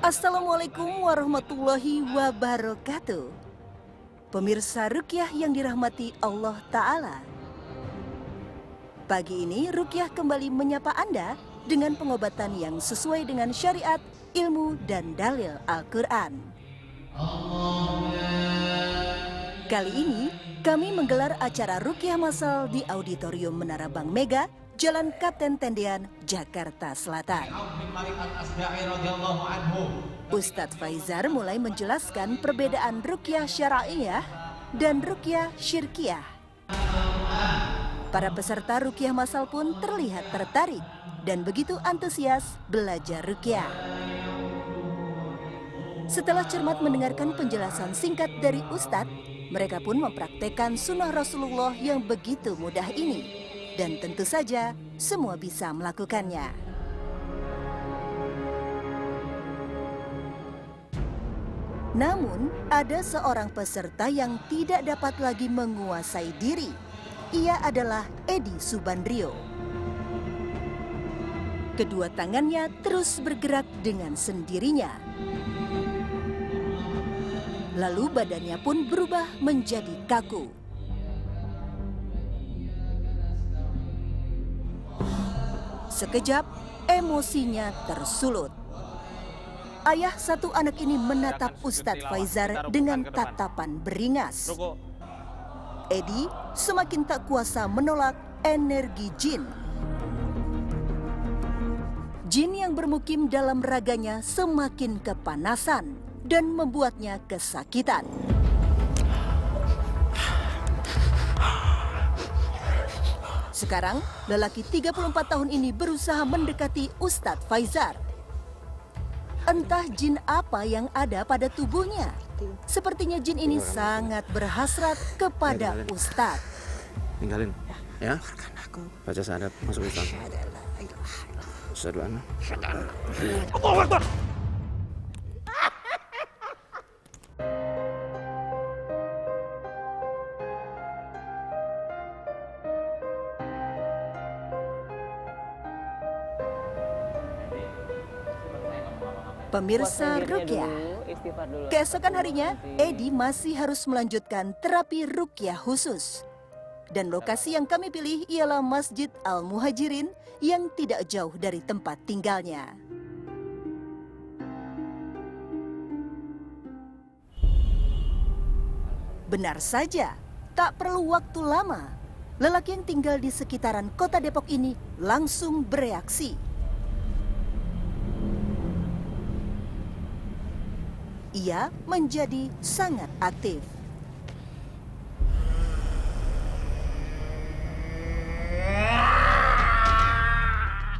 Assalamualaikum warahmatullahi wabarakatuh. Pemirsa Ruqyah yang dirahmati Allah Ta'ala. Pagi ini Ruqyah kembali menyapa Anda dengan pengobatan yang sesuai dengan syariat, ilmu, dan dalil Al-Quran. Kali ini kami menggelar acara Ruqyah Massal di Auditorium Menara Bank Mega, Jalan Kapten Tendian, Jakarta Selatan. Ustadz Faizar mulai menjelaskan perbedaan Ruqyah Syara'iyah dan Ruqyah Syirkiyah. Para peserta Ruqyah Massal pun terlihat tertarik dan begitu antusias belajar Ruqyah. Setelah cermat mendengarkan penjelasan singkat dari Ustadz, mereka pun mempraktekkan sunnah Rasulullah yang begitu mudah ini. Dan tentu saja semua bisa melakukannya. Namun, ada seorang peserta yang tidak dapat lagi menguasai diri. Ia adalah Edi Subandrio. Kedua tangannya terus bergerak dengan sendirinya. Lalu badannya pun berubah menjadi kaku. Sekejap, emosinya tersulut. Ayah satu anak ini menatap Ustadz Faizar dengan tatapan beringas. Edi semakin tak kuasa menolak energi jin. Jin yang bermukim dalam raganya semakin kepanasan dan membuatnya kesakitan. Sekarang, lelaki 34 tahun ini berusaha mendekati Ustadz Faizar. Entah jin apa yang ada pada tubuhnya. Sepertinya jin ini sangat berhasrat kepada Ustadz. Tinggalin, ya. Baca syahadat, masuk Islam. Asyhadu anna. Allahu Akbar. Pemirsa Ruqyah, keesokan harinya Edi masih harus melanjutkan terapi Ruqyah khusus. Dan lokasi yang kami pilih ialah Masjid Al-Muhajirin yang tidak jauh dari tempat tinggalnya. Benar saja, tak perlu waktu lama. Lelaki yang tinggal di sekitaran kota Depok ini langsung bereaksi. Ia menjadi sangat aktif.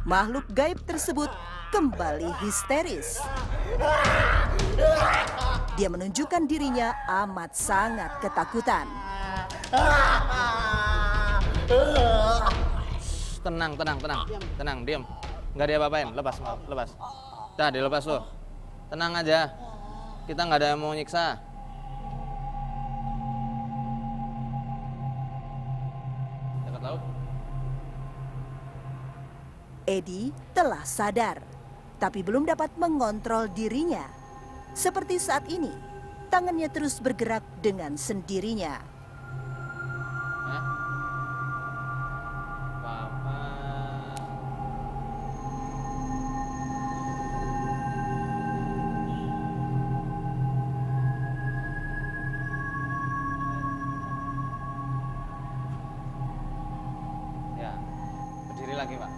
Makhluk gaib tersebut kembali histeris. Dia menunjukkan dirinya amat sangat ketakutan. Tenang, diam. Nggak diapa-apain, lepas. Dah, dilepas lo. Tenang aja. Kita nggak ada yang mau nyiksa. Dekat laut. Edi telah sadar, tapi belum dapat mengontrol dirinya. Seperti saat ini, tangannya terus bergerak dengan sendirinya. Berdiri lagi, Pak.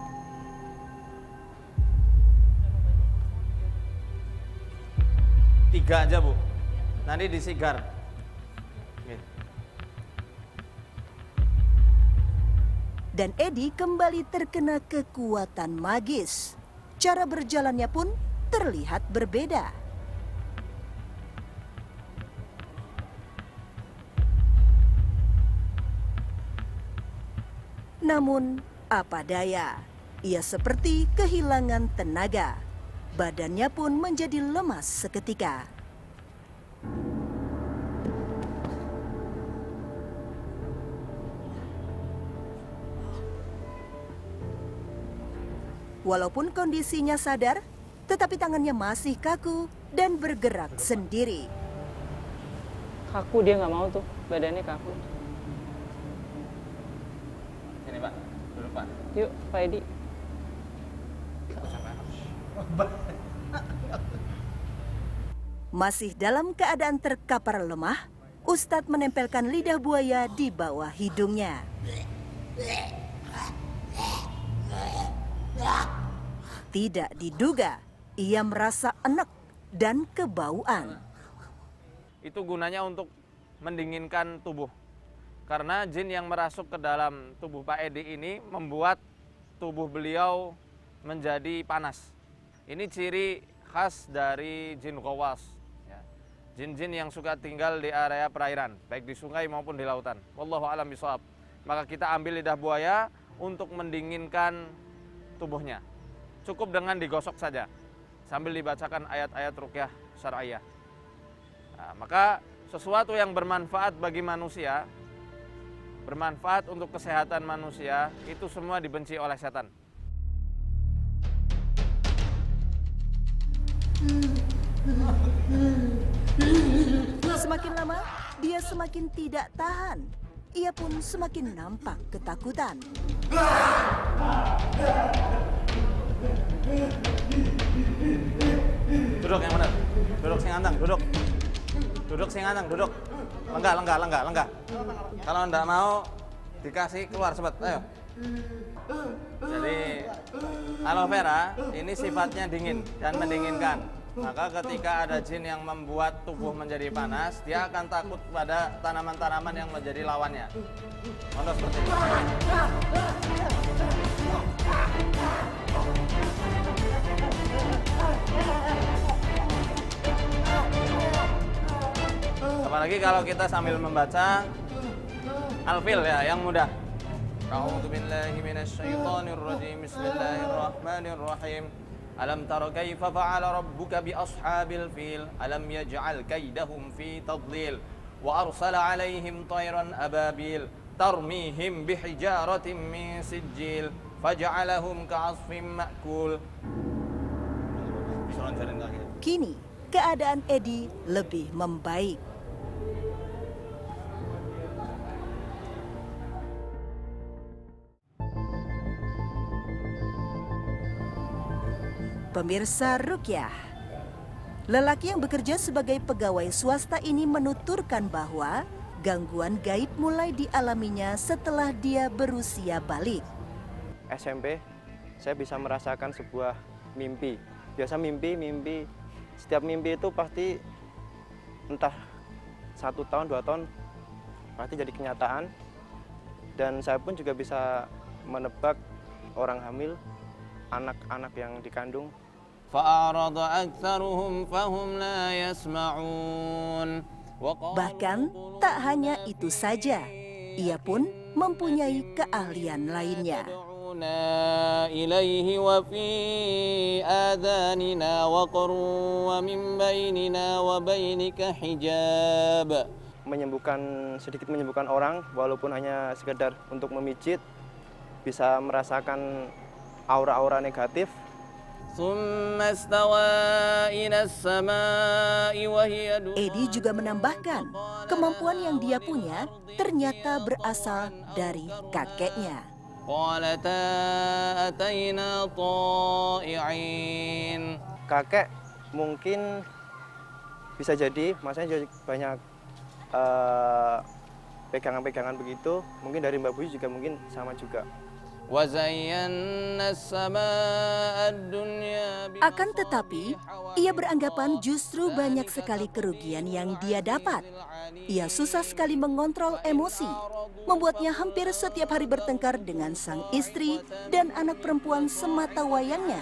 Tiga aja, Bu. Nanti disigar. Oke. Dan Edi kembali terkena kekuatan magis. Cara berjalannya pun terlihat berbeda. Namun, apa daya, ia seperti kehilangan tenaga. Badannya pun menjadi lemas seketika. Walaupun kondisinya sadar, tetapi tangannya masih kaku dan bergerak sendiri. Kaku, dia nggak mau tuh, badannya kaku. Sini Pak, duduk Pak. Yuk, Pak Edi. Masih dalam keadaan terkapar lemah, Ustadz menempelkan lidah buaya di bawah hidungnya. Tidak diduga, ia merasa enek dan kebauan. Itu gunanya untuk mendinginkan tubuh. Karena jin yang merasuk ke dalam tubuh Pak Edi ini membuat tubuh beliau menjadi panas. Ini ciri khas dari jin ghawas. Ya. Jin-jin yang suka tinggal di area perairan, baik di sungai maupun di lautan. Wallahu a'lam bishawab. Maka kita ambil lidah buaya untuk mendinginkan tubuhnya. Cukup dengan digosok saja sambil dibacakan ayat-ayat ruqyah syar'iyah. Nah, maka sesuatu yang bermanfaat bagi manusia, bermanfaat untuk kesehatan manusia, itu semua dibenci oleh setan. Semakin lama, dia semakin tidak tahan. Ia pun semakin nampak ketakutan. Duduk yang benar. Duduk sing anteng, duduk. Duduk sing anteng, duduk. Lenggah. Kalau enggak mau dikasih keluar cepat, ayo. Jadi aloe vera ini sifatnya dingin dan mendinginkan. Maka ketika ada jin yang membuat tubuh menjadi panas, dia akan takut pada tanaman-tanaman yang menjadi lawannya. Contoh seperti ini. Apalagi kalau kita sambil membaca Al-Fil ya, yang mudah. A'udzu billahi minasyaitonir rajim. Bismillahirrahmanirrahim. Alam tara kaifa fa'ala rabbuka bi ashabil fil? Alam yaj'al kaidahum fi tadlil wa arsala 'alaihim tayran ababil tarmihim bihijaratin min sijil faj'alahum ka'asfin ma'kul. Kini, keadaan Edi lebih membaik. Pemirsa Ruqyah, lelaki yang bekerja sebagai pegawai swasta ini menuturkan bahwa gangguan gaib mulai dialaminya setelah dia berusia balik. SMP, saya bisa merasakan sebuah mimpi. Biasa mimpi, setiap mimpi itu pasti entah 1 tahun, 2 tahun, pasti jadi kenyataan. Dan saya pun juga bisa menebak orang hamil, anak-anak yang dikandung. Bahkan tak hanya itu saja, ia pun mempunyai keahlian lainnya. Sedikit menyembuhkan orang, walaupun hanya sekedar untuk memijit, bisa merasakan aura-aura negatif. Edi juga menambahkan, kemampuan yang dia punya ternyata berasal dari kakeknya. Kakek mungkin bisa jadi, masanya jadi banyak pegangan-pegangan begitu. Mungkin dari Mbak Buy juga mungkin sama juga. Akan tetapi, ia beranggapan justru banyak sekali kerugian yang dia dapat. Ia susah sekali mengontrol emosi, membuatnya hampir setiap hari bertengkar dengan sang istri dan anak perempuan sematawayangnya.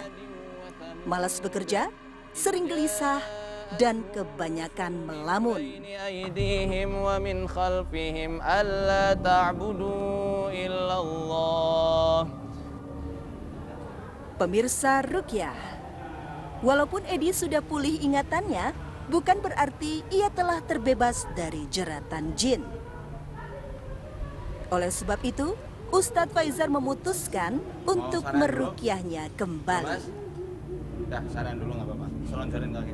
Malas bekerja, sering gelisah, dan kebanyakan melamun. Pemirsa Ruqyah, walaupun Edi sudah pulih ingatannya, bukan berarti ia telah terbebas dari jeratan jin. Oleh sebab itu, Ustadz Faizar memutuskan untuk meruqyahnya kembali. Dah, saran dulu nggak apa-apa. Selonjorin kaki.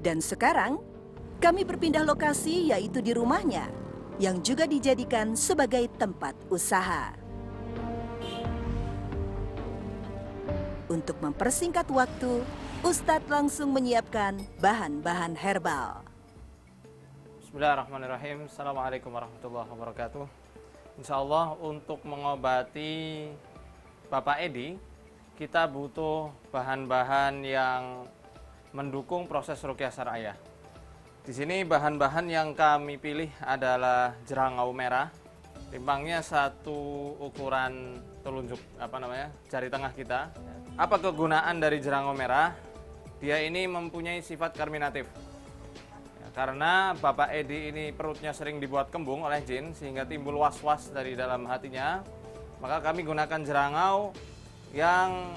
Dan sekarang, kami berpindah lokasi yaitu di rumahnya, yang juga dijadikan sebagai tempat usaha. Untuk mempersingkat waktu, Ustadz langsung menyiapkan bahan-bahan herbal. Bismillahirrahmanirrahim. Assalamualaikum warahmatullahi wabarakatuh. Insya Allah untuk mengobati Bapak Edi, kita butuh bahan-bahan yang mendukung proses ruqyah syar'iyah. Di sini bahan-bahan yang kami pilih adalah jerangau merah. Timbangnya satu ukuran telunjuk jari tengah kita. Apa kegunaan dari jerangau merah? Dia ini mempunyai sifat karminatif. Ya, karena Bapak Edi ini perutnya sering dibuat kembung oleh jin sehingga timbul was-was dari dalam hatinya. Maka kami gunakan jerangau yang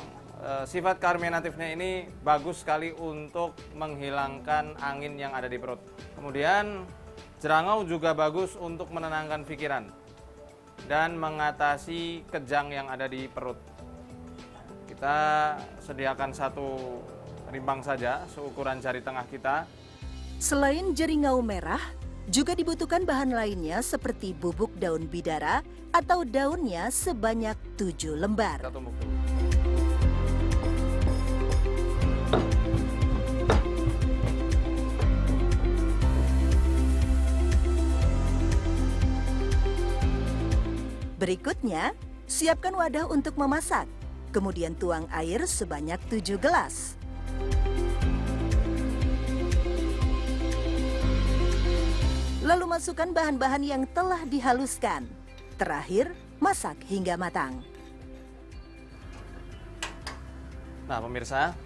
sifat karminatifnya ini bagus sekali untuk menghilangkan angin yang ada di perut. Kemudian jerangau juga bagus untuk menenangkan pikiran dan mengatasi kejang yang ada di perut. Kita sediakan satu rimbang saja seukuran jari tengah kita. Selain jeringau merah, juga dibutuhkan bahan lainnya seperti bubuk daun bidara atau daunnya sebanyak 7 lembar. Kita tumbuk dulu. Berikutnya, siapkan wadah untuk memasak. Kemudian tuang air sebanyak 7 gelas. Lalu masukkan bahan-bahan yang telah dihaluskan. Terakhir, masak hingga matang. Nah pemirsa,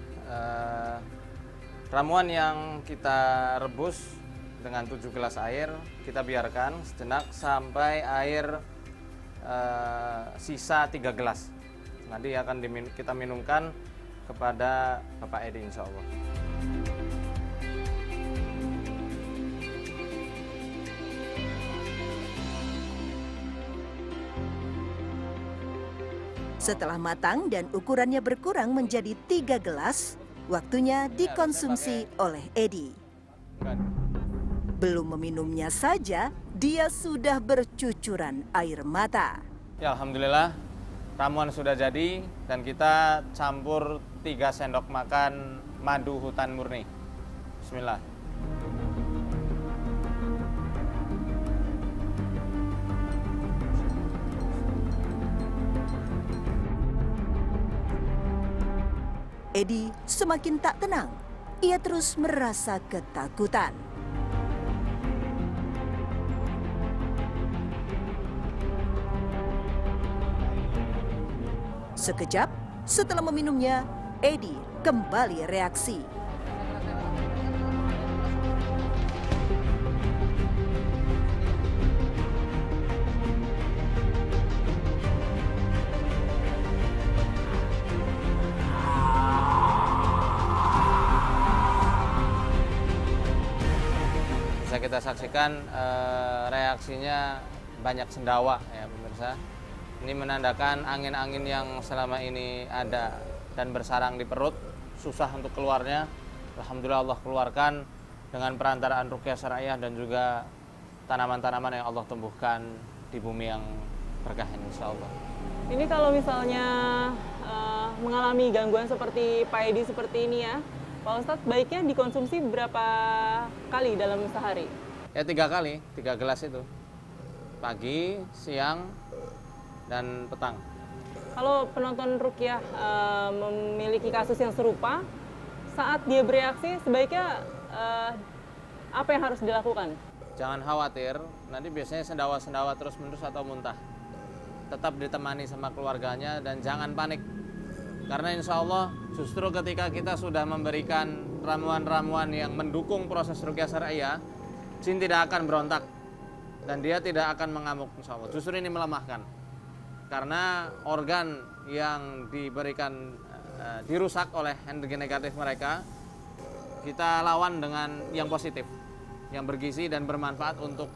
ramuan yang kita rebus dengan 7 gelas air, kita biarkan sejenak sampai air sisa 3 gelas. Nanti akan kita minumkan kepada Bapak Edi insya Allah. Setelah matang dan ukurannya berkurang menjadi 3 gelas, waktunya dikonsumsi oleh Edi. Belum meminumnya saja, dia sudah bercucuran air mata. Ya alhamdulillah, ramuan sudah jadi dan kita campur 3 sendok makan madu hutan murni. Bismillah. Edi semakin tak tenang. Ia terus merasa ketakutan. Sekejap setelah meminumnya, Edi kembali reaksi. Bisa kita saksikan reaksinya banyak sendawa ya pemirsa. Ini menandakan angin-angin yang selama ini ada dan bersarang di perut, susah untuk keluarnya. Alhamdulillah Allah keluarkan dengan perantaraan ruqyah syar'iyah dan juga tanaman-tanaman yang Allah tumbuhkan di bumi yang berkah ini insyaallah. Ini kalau misalnya mengalami gangguan seperti Pak Edi seperti ini ya, Pak Ustadz baiknya dikonsumsi berapa kali dalam sehari? Ya 3 kali, 3 gelas itu. Pagi, siang, dan petang. Kalau penonton ruqyah memiliki kasus yang serupa, saat dia bereaksi sebaiknya apa yang harus dilakukan? Jangan khawatir, nanti biasanya sendawa-sendawa terus-menerus atau muntah. Tetap ditemani sama keluarganya dan jangan panik. Karena insya Allah justru ketika kita sudah memberikan ramuan-ramuan yang mendukung proses ruqyah syar'iyah, jin tidak akan berontak dan dia tidak akan mengamuk insya Allah. Justru ini melemahkan. Karena organ yang diberikan dirusak oleh energi negatif mereka, kita lawan dengan yang positif, yang bergizi dan bermanfaat untuk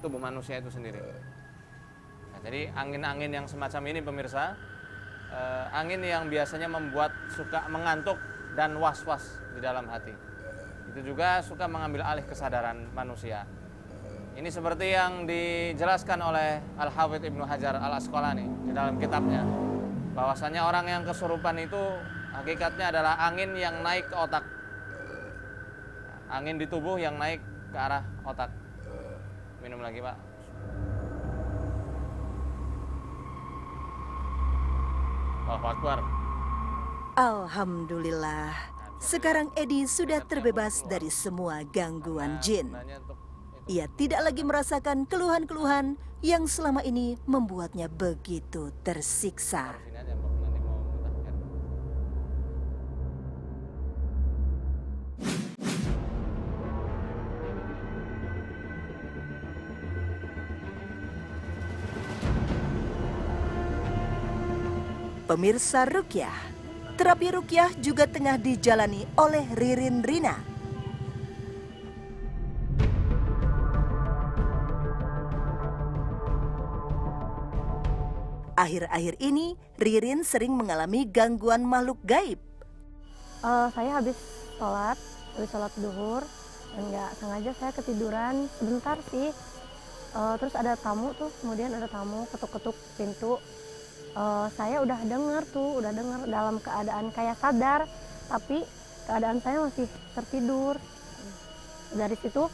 tubuh manusia itu sendiri. Nah, jadi angin-angin yang semacam ini pemirsa, angin yang biasanya membuat suka mengantuk dan was-was di dalam hati. Itu itu juga suka mengambil alih kesadaran manusia. Ini seperti yang dijelaskan oleh Al-Hafidz Ibnu Hajar Al-Asqalani di dalam kitabnya, bahwasanya orang yang kesurupan itu hakikatnya adalah angin yang naik ke otak. Angin di tubuh yang naik ke arah otak. Minum lagi, Pak. Allahu Akbar. Alhamdulillah, sekarang Edi sudah terbebas dari semua gangguan jin. Ia tidak lagi merasakan keluhan-keluhan yang selama ini membuatnya begitu tersiksa. Pemirsa Rukyah, terapi Rukyah juga tengah dijalani oleh Ririn Rina. Akhir-akhir ini, Ririn sering mengalami gangguan makhluk gaib. Saya habis sholat duhur, dan nggak sengaja saya ketiduran sebentar sih. Terus ada tamu tuh, kemudian ada tamu ketuk-ketuk pintu. Saya udah dengar dalam keadaan kayak sadar, tapi keadaan saya masih tertidur. Dari situ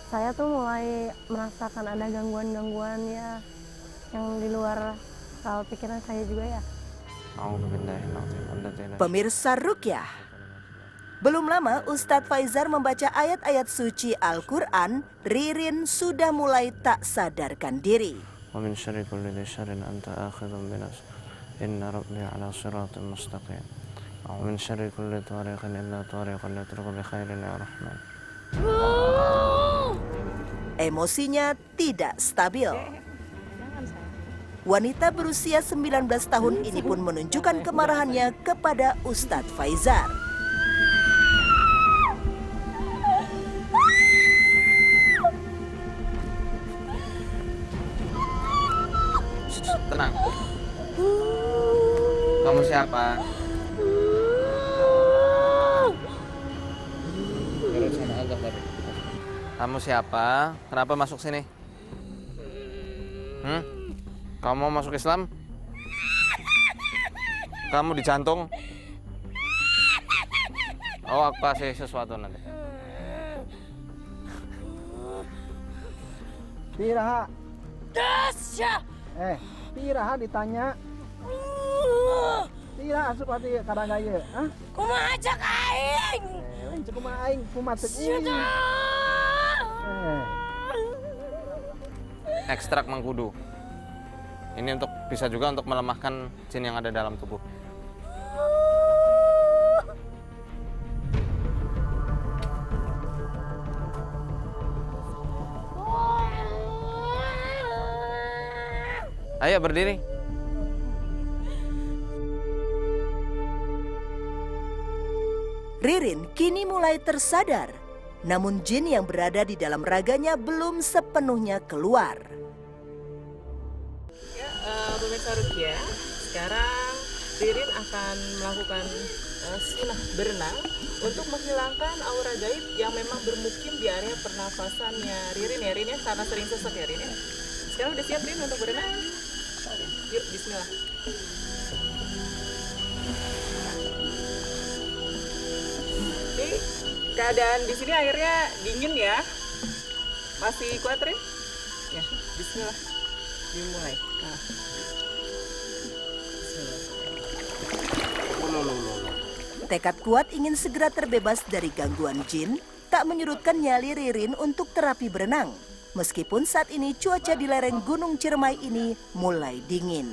saya tuh mulai merasakan ada gangguan-gangguan ya, yang di luar pikiran saya juga ya. Pemirsa Rukyah, belum lama Ustadz Faizar membaca ayat-ayat suci Al-Quran, Ririn sudah mulai tak sadarkan diri. ومن شر كل ذي شر أنت آخذ بنفسه إن ربي على صراط مستقيم ومن شر كل طارق إلا طارق يطرق بخير يا رحمن. Emosinya tidak stabil. Wanita berusia 19 tahun ini pun menunjukkan kemarahannya kepada Ustadz Faizar. Tenang. Kamu siapa? Kamu siapa? Kenapa masuk sini? Kamu masuk Islam? Kamu di jantung? Oh, aku kasih sesuatu nanti. Piraha. Piraha ditanya. Piraha asup hati kadang gaya. Kumaha cak aing? Cukup aing kumat Ekstrak mengkudu. Ini bisa juga untuk melemahkan jin yang ada dalam tubuh. Ayo berdiri. Ririn kini mulai tersadar, namun jin yang berada di dalam raganya belum sepenuhnya keluar. Ya, pemirsa Rukyah, sekarang Ririn akan melakukan sunnah berenang untuk menghilangkan aura gaib yang memang bermukim di area pernafasannya Ririn ya, Rin ya, karena sering sesek ya Rin ya. Sekarang udah siap Rin untuk berenang? Yuk, bismillah. Ini keadaan di sini airnya dingin ya. Masih kuat Rin? Ya, bismillah. Dimulai. Nah. Tekad kuat ingin segera terbebas dari gangguan jin tak menyurutkan nyali Ririn untuk terapi berenang. Meskipun saat ini cuaca di lereng Gunung Ciremai ini mulai dingin.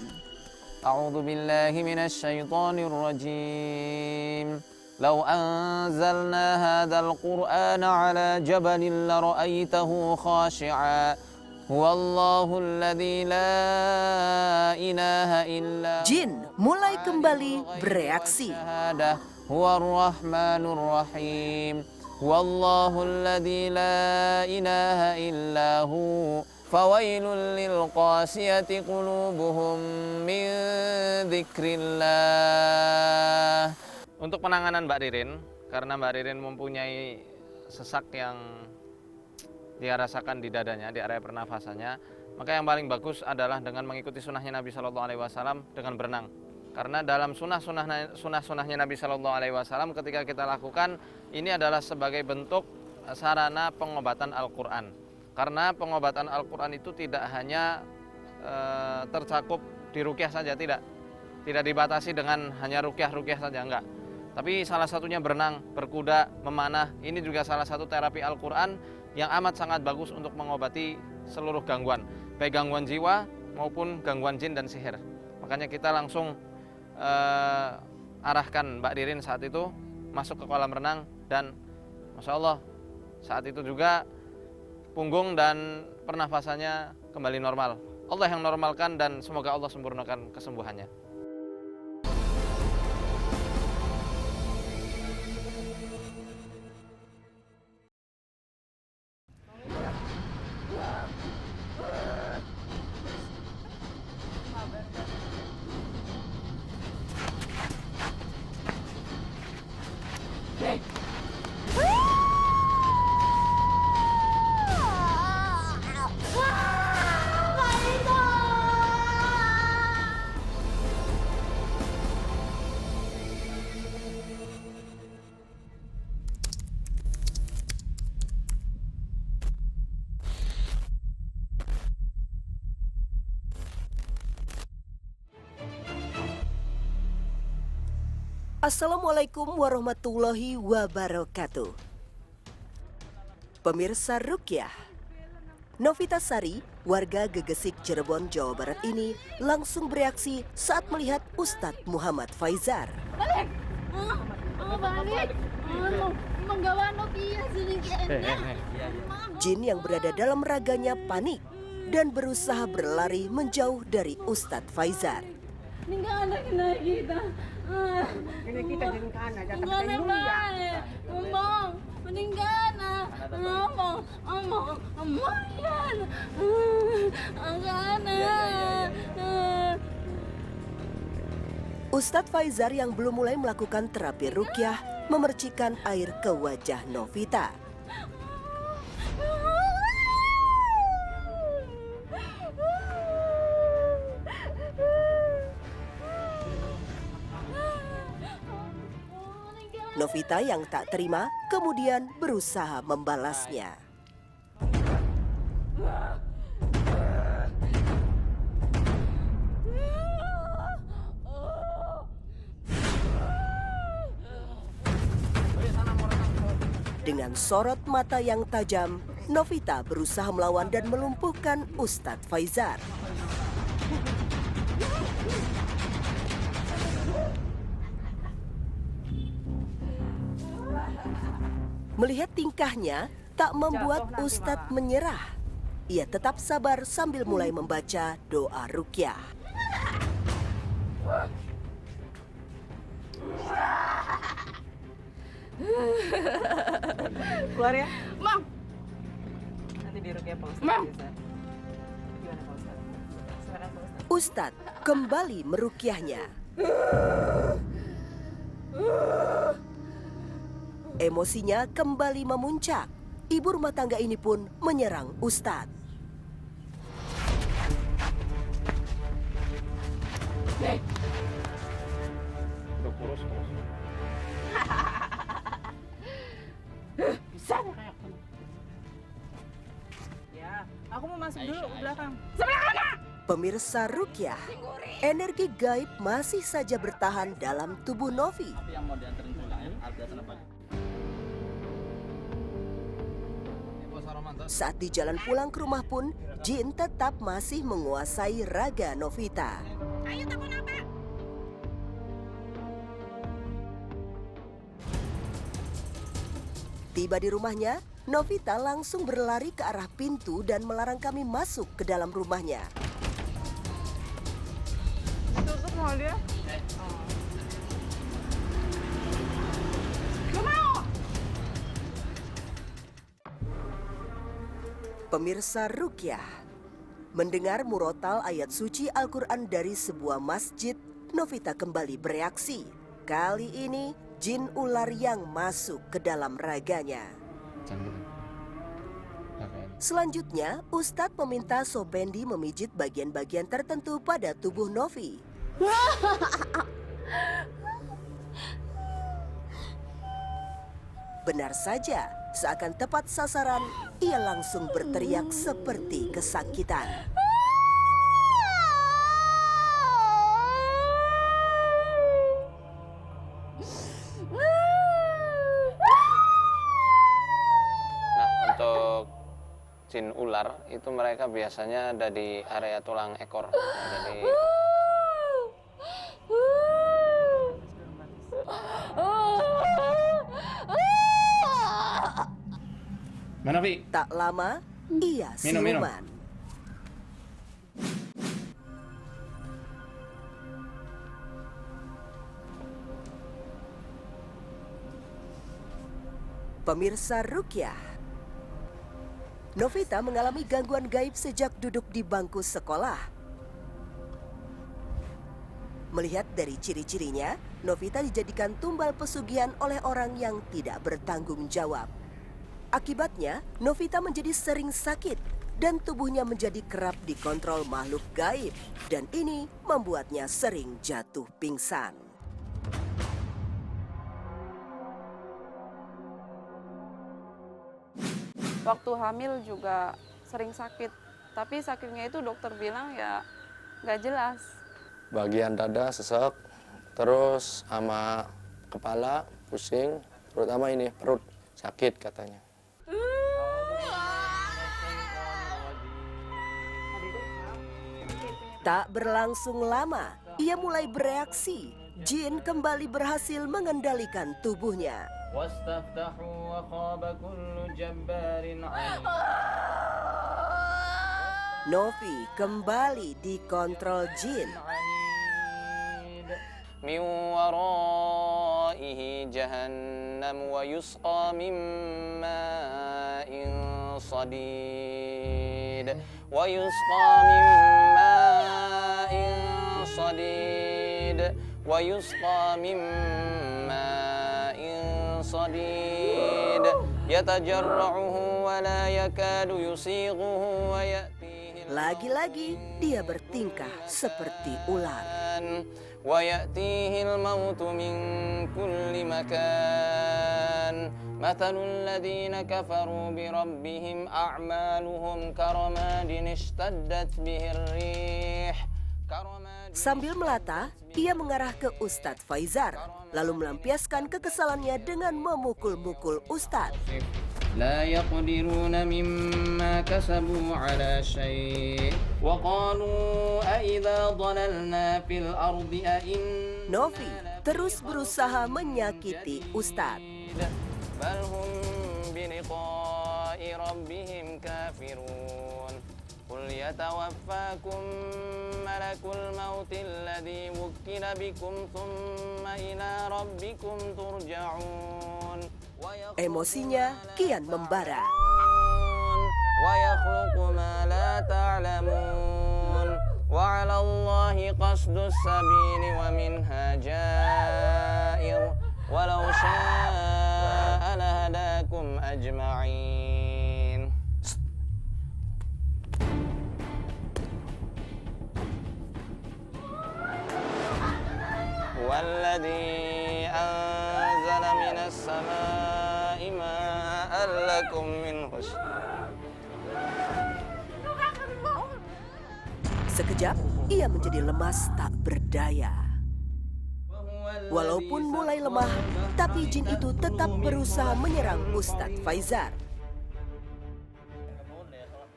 A'udzu billahi minasy syaithanir rajim. Law anzalna hadzal qur'ana 'ala jabalin la ra'aitahu khashi'a. Huwallahu alladzi la ilaha illa Jin mulai kembali bereaksi. Huwar rahmanur rahim. Wallahu alladzi la ilaha illa hu. Fawailul lil qasiyati qulubuhum min dzikrillah. Untuk penanganan Mbak Ririn, karena Mbak Ririn mempunyai sesak yang dia rasakan di dadanya, di area pernafasannya, maka yang paling bagus adalah dengan mengikuti sunnahnya Nabi Shallallahu Alaihi Wasallam dengan berenang. Karena dalam sunnah-sunnahnya Nabi Shallallahu Alaihi Wasallam ketika kita lakukan ini adalah sebagai bentuk sarana pengobatan Al-Quran. Karena pengobatan Al-Quran itu tidak hanya tercakup di ruqyah saja, tidak dibatasi dengan hanya ruqyah saja, enggak. Tapi salah satunya berenang, berkuda, memanah, ini juga salah satu terapi Al-Quran yang amat sangat bagus untuk mengobati seluruh gangguan, baik gangguan jiwa maupun gangguan jin dan sihir. Makanya kita langsung arahkan Mbak Ririn saat itu masuk ke kolam renang, dan Masya Allah saat itu juga punggung dan pernafasannya kembali normal. Allah yang normalkan dan semoga Allah sempurnakan kesembuhannya. Assalamualaikum warahmatullahi wabarakatuh. Pemirsa Ruqyah, Novita Sari, warga Gegesik Cirebon, Jawa Barat ini langsung bereaksi saat melihat Ustadz Muhammad Faizar. Balik! Balik! Menggawa Nokia sedikit. Jin yang berada dalam raganya panik dan berusaha berlari menjauh dari Ustadz Faizar. Tinggal anak kita. Ini kita jengkan aja tapi Enggak dulu ya. baik. Ngomong. Meninggal. Ngomong. Ya. Ustadz Faizar yang belum mulai melakukan terapi ruqyah memercikan air ke wajah Novita. Novita yang tak terima kemudian berusaha membalasnya. Dengan sorot mata yang tajam, Novita berusaha melawan dan melumpuhkan Ustadz Faizar. Melihat tingkahnya tak membuat Ustadz menyerah. Ia tetap sabar sambil mulai membaca doa ruqyah. Keluar ya. Mam. Nanti di ruqyah Pak Ustadz. Mam. Gimana Pak Ustadz? Silakan Pak Ustadz. Ustadz kembali meruqyahnya. Emosinya kembali memuncak. Ibu rumah tangga ini pun menyerang Ustadz. Udah kurus. Ya, aku mau masuk dulu ke belakang. Pemirsa ruqyah, energi gaib masih saja bertahan dalam tubuh Novi. Saat di jalan pulang ke rumah pun, jin tetap masih menguasai raga Novita. Ayo takut apa? Tiba di rumahnya, Novita langsung berlari ke arah pintu dan melarang kami masuk ke dalam rumahnya. Tutup mau dia? Pemirsa ruqyah, mendengar murotal ayat suci Al-Quran dari sebuah masjid, Novita kembali bereaksi. Kali ini jin ular yang masuk ke dalam raganya. Selanjutnya, Ustadz meminta Sopendi memijit bagian-bagian tertentu pada tubuh Novi. Benar saja, seakan tepat sasaran, ia langsung berteriak seperti kesakitan. Nah, untuk jin ular itu mereka biasanya ada di area tulang ekor. Jadi mana, Vi? Tak lama, ia Minum, minum. siuman. Pemirsa Rukyah, Novita mengalami gangguan gaib sejak duduk di bangku sekolah. Melihat dari ciri-cirinya, Novita dijadikan tumbal pesugihan oleh orang yang tidak bertanggung jawab. Akibatnya, Novita menjadi sering sakit dan tubuhnya menjadi kerap dikontrol makhluk gaib. Dan ini membuatnya sering jatuh pingsan. Waktu hamil juga sering sakit, tapi sakitnya itu dokter bilang ya nggak jelas. Bagian dada sesek, terus sama kepala pusing, terutama ini perut sakit katanya. Tak berlangsung lama, ia mulai bereaksi. Jin kembali berhasil mengendalikan tubuhnya. Novi kembali dikontrol jin. min waraihi jahannam wa yusqa min ma'in sadid wa yusqa min ma'in sadid wa yusqa min ma'in sadid yatajarra'uhu wa la yakadu yusighuhu wa ya'tihi. Lagi-lagi dia bertingkah seperti ular. ويأتيه الموت من كل مكان مثل الذين كفروا بربهم أعمالهم كرماد اشتدت به الريح. Sambil melata, ia mengarah ke Ustadz Faizar, lalu melampiaskan kekesalannya dengan memukul-mukul Ustadz. لا يقدرون مما كسبوا على شيء وقالوا أإذا ضللنا في الأرض أإنا Novi terus berusaha menyakiti Ustadz. بل هم بلقاء ربهم كافرون قل يتوفاكم ملك الموت الذي وكل بكم ثم إلى ربكم ترجعون. Emosinya kian membara. ويخلق ما لا تعلمون وعلى الله قصد السبيل ومنها جائر ولو شاء لهداكم أجمعين. والذي أنزل من السماء ماء لكم منه Sekejap, ia menjadi lemas tak berdaya. Walaupun mulai lemah, tapi jin itu tetap berusaha menyerang Ustadz Faizar.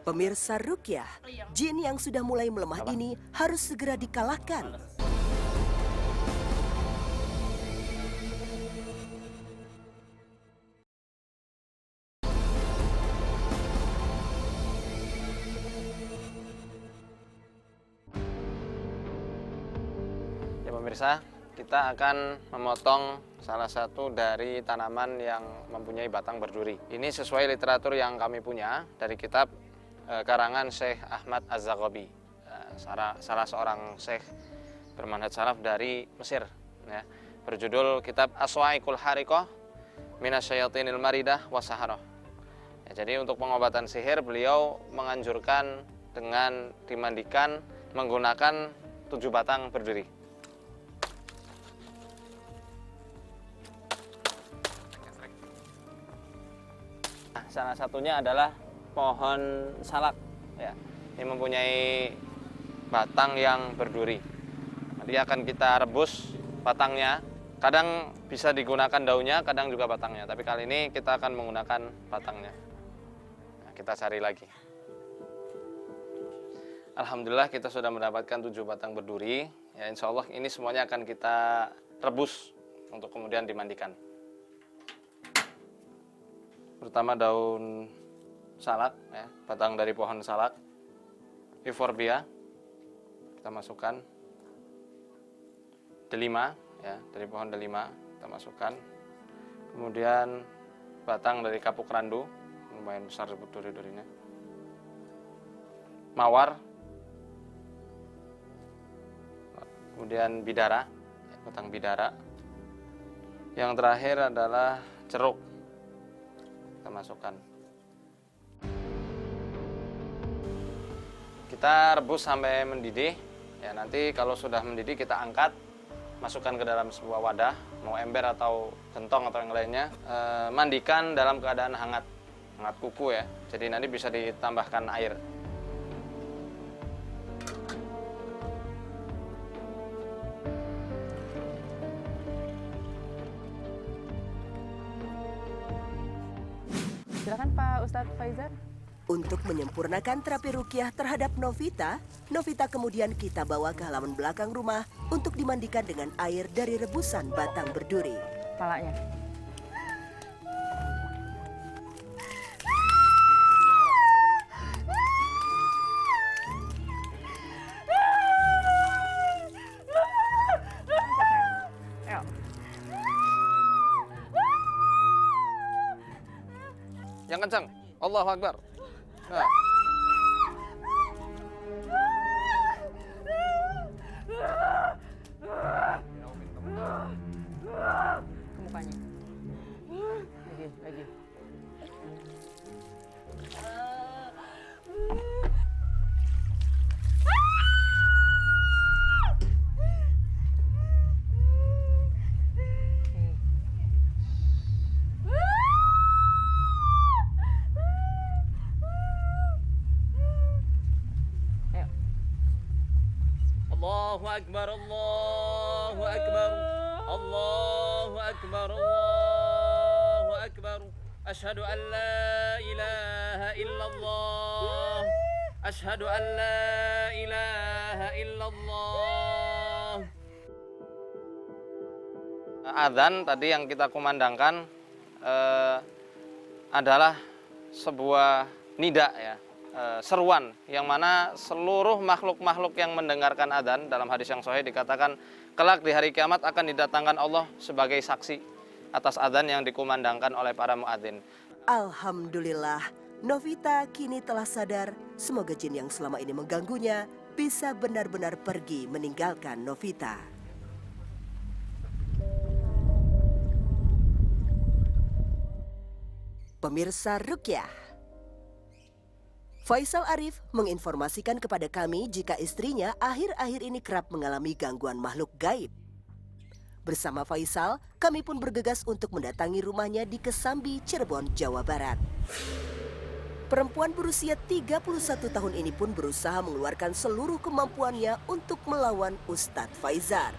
Pemirsa Rukyah, jin yang sudah mulai melemah ini harus segera dikalahkan. Pemirsa, kita akan memotong salah satu dari tanaman yang mempunyai batang berduri. Ini sesuai literatur yang kami punya dari kitab karangan Syekh Ahmad Az-Zaghabi, salah seorang syekh bermanhaj salaf dari Mesir. Ya. berjudul kitab Aswa'iqul Hariqah Minasyayatinil Maridah Wasaharoh. Ya, jadi untuk pengobatan sihir beliau menganjurkan dengan dimandikan menggunakan 7 batang berduri. Nah, salah satunya adalah pohon salak. Ya, ini mempunyai batang yang berduri. Nanti akan kita rebus batangnya. Kadang bisa digunakan daunnya, kadang juga batangnya. Tapi kali ini kita akan menggunakan batangnya. Nah, kita cari lagi. Alhamdulillah kita sudah mendapatkan 7 batang berduri. Ya, insya Allah ini semuanya akan kita rebus untuk kemudian dimandikan. Pertama daun salak, ya, batang dari pohon salak, Euphorbia. Kita masukkan. Delima, ya, dari pohon delima kita masukkan. Kemudian batang dari kapuk randu, lumayan besar duri-durinya. Mawar. Kemudian bidara, batang bidara. Yang terakhir adalah jeruk. Kita masukkan. Kita rebus sampai mendidih. Ya, nanti kalau sudah mendidih kita angkat, masukkan ke dalam sebuah wadah, mau ember atau gentong atau yang lainnya. Mandikan dalam keadaan hangat kuku ya. Jadi nanti bisa ditambahkan air. Silakan Pak Ustadz Faizar. Untuk menyempurnakan terapi ruqyah terhadap Novita, Novita kemudian kita bawa ke halaman belakang rumah untuk dimandikan dengan air dari rebusan batang berduri. Kepalanya. Yang kencang. Allahu Akbar. Nah. Ke mukanya. Lagi. Allahu Akbar, Allahu Akbar, Allahu Akbar, Allahu Akbar. Asyhadu an la ilaha illallah. Asyhadu an la ilaha illallah. Adzan tadi yang kita kumandangkan adalah sebuah nida ya. Seruan yang mana seluruh makhluk-makhluk yang mendengarkan adzan dalam hadis yang sahih dikatakan kelak di hari kiamat akan didatangkan Allah sebagai saksi atas adzan yang dikumandangkan oleh para muadzin. Alhamdulillah, Novita kini telah sadar. Semoga jin yang selama ini mengganggunya bisa benar-benar pergi meninggalkan Novita. Pemirsa Ruqyah, Faisal Arif menginformasikan kepada kami jika istrinya akhir-akhir ini kerap mengalami gangguan makhluk gaib. Bersama Faisal, kami pun bergegas untuk mendatangi rumahnya di Kesambi, Cirebon, Jawa Barat. Perempuan berusia 31 tahun ini pun berusaha mengeluarkan seluruh kemampuannya untuk melawan Ustadz Faizar.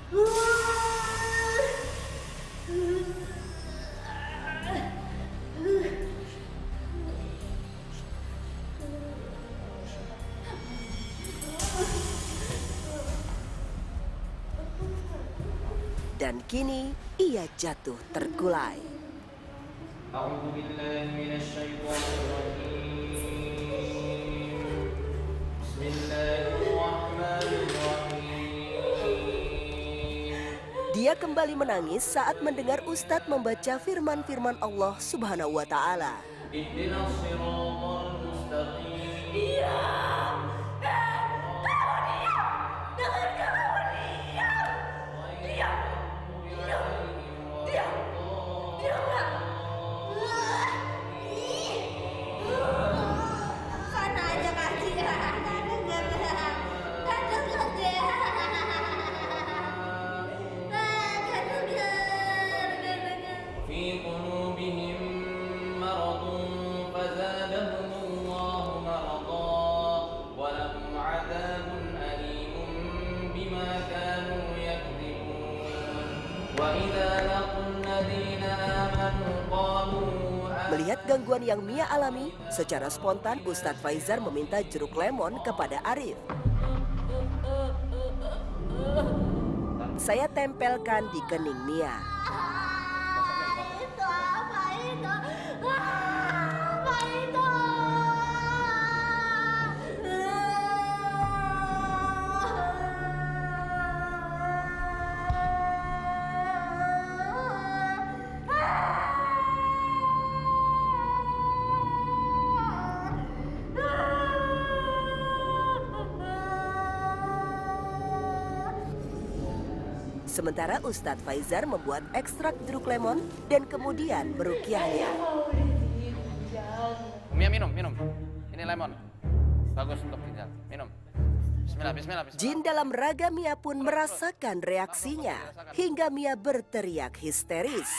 Dan kini ia jatuh terkulai. Dia kembali menangis saat mendengar Ustadz membaca firman-firman Allah Subhanahu wa Ta'ala. Melihat gangguan yang Mia alami, secara spontan Ustadz Faizar meminta jeruk lemon kepada Arif. Saya tempelkan di kening Mia. Sementara Ustadz Faizar membuat ekstrak jeruk lemon dan kemudian meruqyahnya. Mia minum. Ini lemon. Bagus untuk ginjal. Minum. Bismillah. Jin dalam raga Mia pun merasakan reaksinya hingga Mia berteriak histeris.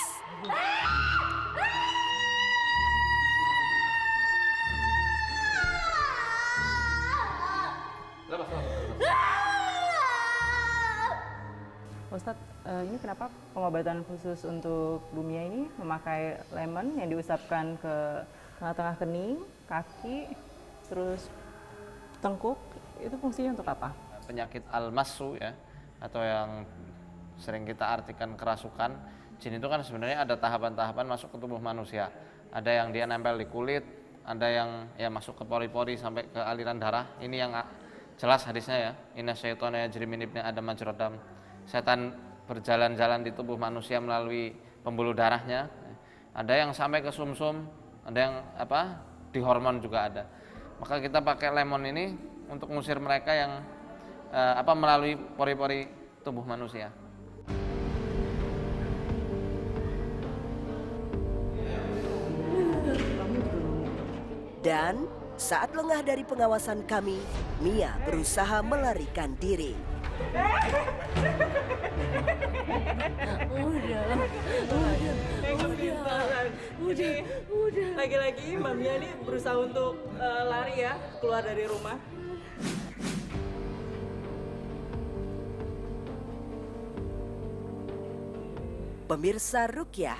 Ustadz, ini kenapa pengobatan khusus untuk Bu Mia ini memakai lemon yang diusapkan ke tengah-tengah kening, kaki, terus tengkuk, itu fungsinya untuk apa? Penyakit al-masu ya, atau yang sering kita artikan kerasukan, jin itu kan sebenarnya ada tahapan-tahapan masuk ke tubuh manusia. Ada yang dia nempel di kulit, ada yang ya masuk ke pori-pori sampai ke aliran darah. Ini yang jelas hadisnya ya, inna syaitana yajri min ibni adam majrad dam. Setan berjalan-jalan di tubuh manusia melalui pembuluh darahnya. Ada yang sampai ke sumsum, ada yang di hormon juga ada. Maka kita pakai lemon ini untuk mengusir mereka yang melalui pori-pori tubuh manusia. Dan saat lengah dari pengawasan kami, Mia berusaha melarikan diri. Udah. Lagi-lagi Mbak Mia ini berusaha untuk lari ya, keluar dari rumah. Pemirsa Ruqyah,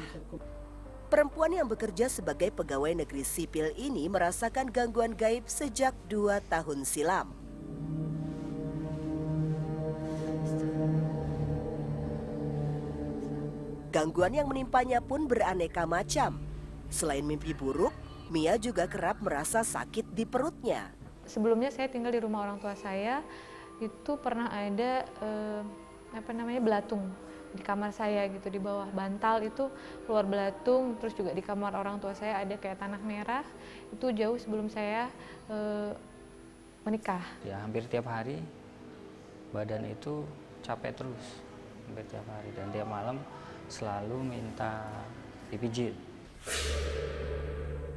perempuan yang bekerja sebagai pegawai negeri sipil ini merasakan gangguan gaib sejak 2 tahun silam. Gangguan yang menimpanya pun beraneka macam. Selain mimpi buruk, Mia juga kerap merasa sakit di perutnya. Sebelumnya saya tinggal di rumah orang tua saya, itu pernah ada belatung di kamar saya gitu, di bawah bantal itu keluar belatung. Terus juga di kamar orang tua saya ada kayak tanah merah, itu jauh sebelum saya menikah. Ya hampir tiap hari badan itu capek terus, hampir tiap hari, dan tiap malam selalu minta dipijit.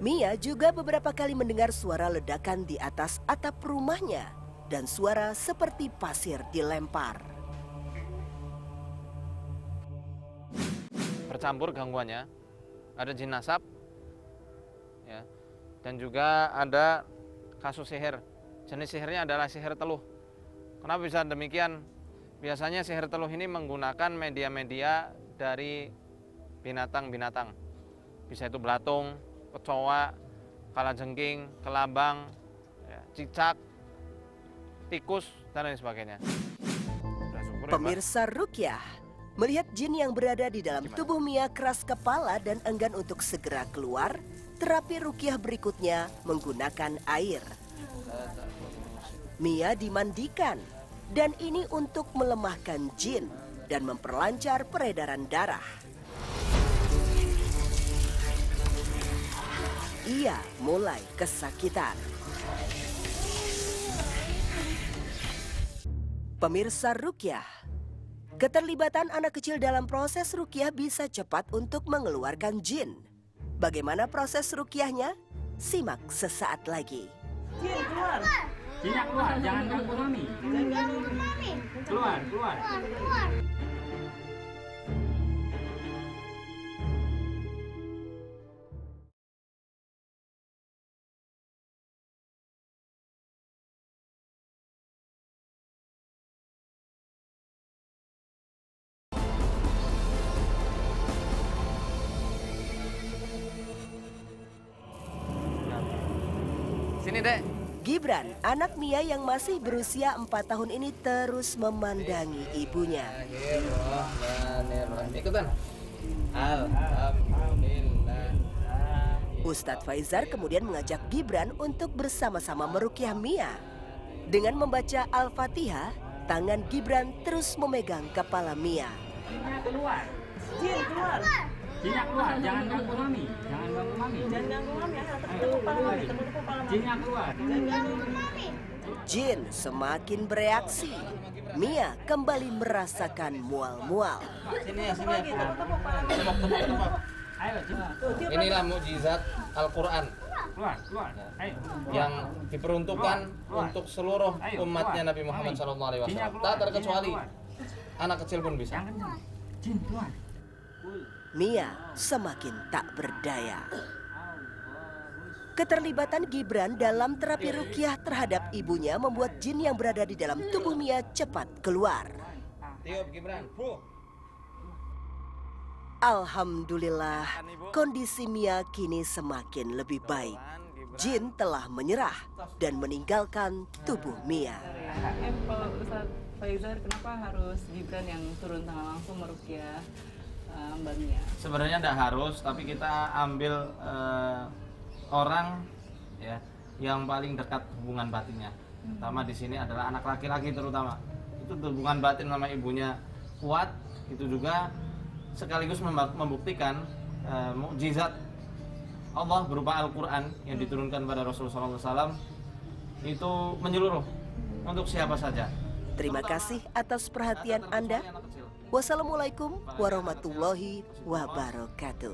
Mia juga beberapa kali mendengar suara ledakan di atas atap rumahnya dan suara seperti pasir dilempar. Bercampur gangguannya, ada jin nasab, ya, dan juga ada kasus sihir. Jenis sihirnya adalah sihir teluh. Kenapa bisa demikian? Biasanya sihir teluh ini menggunakan media-media dari binatang-binatang. Bisa itu belatung, kecoa, kalajengking, kelabang, ya, cicak, tikus, dan lain sebagainya. Pemirsa Ruqyah, melihat jin yang berada di dalam tubuh Mia keras kepala dan enggan untuk segera keluar, terapi Ruqyah berikutnya menggunakan air. Mia dimandikan, dan ini untuk melemahkan jin dan memperlancar peredaran darah. Ia mulai kesakitan. Pemirsa Ruqyah, keterlibatan anak kecil dalam proses ruqyah bisa cepat untuk mengeluarkan jin. Bagaimana proses ruqyahnya? Simak sesaat lagi. Jin keluar. Jinnya keluar, jangan ganggu mami. Keluar. Sini, Dek. Gibran, anak Mia yang masih berusia 4 tahun ini terus memandangi ibunya. Ikutan. Alhamdulillah. Ustadz Faizar kemudian mengajak Gibran untuk bersama-sama meruqyah Mia. Dengan membaca Al-Fatihah, tangan Gibran terus memegang kepala Mia. Keluar. Jin keluar. Jinnya keluar, jangan ganggu mami. Jangan ganggu mami. Jangan ganggu mami, tepuk kepala mami, tepuk kepala mami. Jinnya keluar. Jangan ganggu mami. Jin semakin bereaksi. Mia kembali merasakan mual-mual. Sini ya, sini ya. Tepuk kepala mami. Ayo, Jin. Inilah mukjizat Al-Qur'an Keluar, keluar. Ayo. yang diperuntukkan untuk seluruh umatnya Nabi Muhammad SAW. Tak terkecuali anak kecil pun bisa. Jin, keluar. Mia semakin tak berdaya. Keterlibatan Gibran dalam terapi ruqyah terhadap ibunya membuat jin yang berada di dalam tubuh Mia cepat keluar. Tiup Gibran. Alhamdulillah, kondisi Mia kini semakin lebih baik. Jin telah menyerah dan meninggalkan tubuh Mia. Kalau Ustadz Faizar, kenapa harus Gibran yang turun tangan langsung meruqyah Mbak Mia? Sebenarnya tidak harus, tapi kita ambil orang ya yang paling dekat hubungan batinnya. Pertama di sini adalah anak laki-laki terutama. Itu hubungan batin sama ibunya kuat, itu juga sekaligus membuktikan mukjizat Allah berupa Al-Qur'an yang diturunkan pada Rasulullah SAW itu menyeluruh untuk siapa saja. Terima kasih atas perhatian Anda. Wassalamualaikum warahmatullahi wabarakatuh.